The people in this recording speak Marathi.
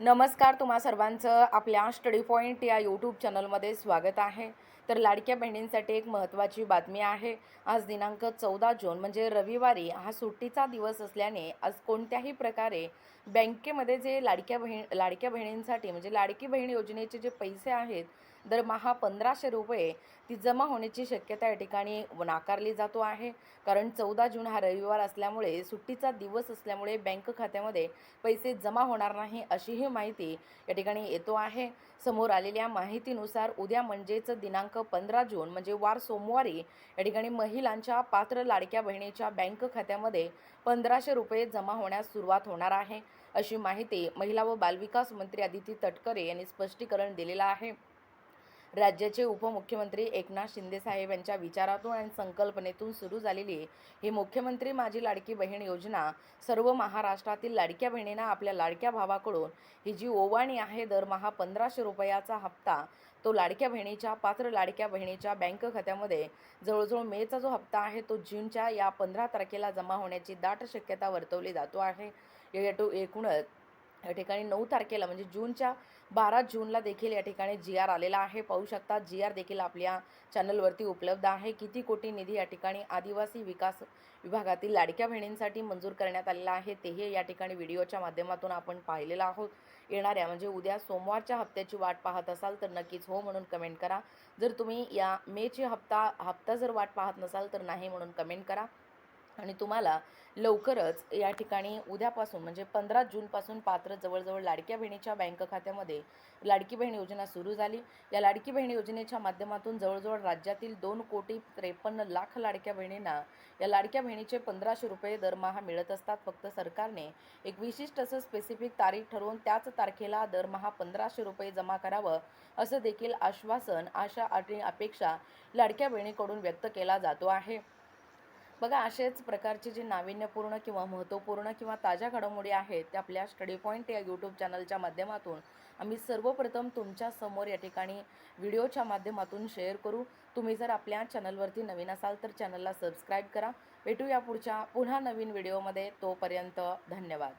नमस्कार, तुम्हा सर्वांचं आपल्या स्टडी पॉईंट या यूट्यूब चॅनलमध्ये स्वागत आहे. तर लाडक्या बहिणींसाठी एक महत्त्वाची बातमी आहे. आज दिनांक 14 जून म्हणजे रविवारी हा सुट्टीचा दिवस असल्याने आज कोणत्याही प्रकारे बँकेमध्ये जे लाडक्या बहिणींसाठी म्हणजे लाडकी बहीण योजनेचे जे पैसे आहेत, दरमहा 1,500 रुपये ती जमा होण्याची शक्यता या ठिकाणी नाकारली जातो आहे. कारण 14 जून हा रविवार असल्यामुळे, सुट्टीचा दिवस असल्यामुळे बँक खात्यामध्ये पैसे जमा होणार नाही अशीही माहिती या ठिकाणी येतो आहे. समोर आलेल्या माहितीनुसार उद्या म्हणजेच दिनांक 15 जून म्हणजे वार सोमवारी या ठिकाणी महिलांच्या पात्र लाडक्या बहिणीच्या बँक खात्यामध्ये 1,500 रुपये जमा होण्यास सुरुवात होणार आहे, अशी माहिती महिला व बालविकास मंत्री अदिती तटकरे यांनी स्पष्टीकरण दिलेलं आहे. राज्याचे उपमुख्यमंत्री एकनाथ शिंदेसाहेब यांच्या विचारातून आणि संकल्पनेतून सुरू झालेली ही मुख्यमंत्री माझी लाडकी बहीण योजना सर्व महाराष्ट्रातील लाडक्या बहिणींना आपल्या लाडक्या भावाकडून ही जी ओवाळणी आहे, दरमहा 1,500 रुपयाचा हप्ता तो पात्र लाडक्या बहिणीच्या बँक खात्यामध्ये जवळजवळ मेचा जो हप्ता आहे तो जूनच्या या 15 तारखेला जमा होण्याची दाट शक्यता वर्तवली जातो आहे. एकूणच या ठिकाणी 9 तारखेला म्हणजे जूनच्या 12 जूनला देखील या ठिकाणी जी-आर आलेला आहे. पाहू शकता, जी-आर देखील आपल्या चॅनलवरती उपलब्ध आहे. किती कोटी निधी या ठिकाणी आदिवासी विकास विभागातील लाडक्या बहिणींसाठी मंजूर करण्यात आलेला आहे, तेही या ठिकाणी व्हिडिओच्या माध्यमातून आपण पाहिलेलं आहोत. येणाऱ्या म्हणजे उद्या सोमवारच्या हप्त्याची वाट पाहत असाल तर नक्कीच हो म्हणून कमेंट करा. जर तुम्ही या मेची हप्ता जर वाट पाहत नसाल तर नाही म्हणून कमेंट करा. आणि तुम्हाला लवकरच या ठिकाणी उद्यापासून म्हणजे 15 जूनपासून पात्र जवळजवळ लाडक्या बहिणीच्या बँक खात्यामध्ये लाडकी बहीण योजना सुरू झाली. या लाडकी बहीण योजनेच्या माध्यमातून जवळजवळ राज्यातील 2,53,00,000 लाडक्या बहिणींना या लाडक्या बहिणीचे 1,500 रुपये दरमहा मिळत असतात. फक्त सरकारने एक विशिष्ट असं स्पेसिफिक तारीख ठरवून त्याच तारखेला दरमहा 1,500 रुपये जमा करावं असं देखील आश्वासन, आशा आणि अपेक्षा लाडक्या बहिणीकडून व्यक्त केला जातो आहे. बघा, असेच प्रकारचे जे नाविन्यपूर्ण किंवा महत्त्वपूर्ण किंवा ताज्या घडामोडी आहेत त्या आपल्या स्टडी पॉईंट या यूट्यूब चॅनलच्या माध्यमातून आम्ही सर्वप्रथम तुमच्या समोर या ठिकाणी व्हिडिओच्या माध्यमातून शेअर करू. तुम्ही जर आपल्या चॅनलवरती नवीन असाल तर चॅनलला सबस्क्राईब करा. भेटूया पुन्हा नवीन व्हिडिओमध्ये. तोपर्यंत धन्यवाद.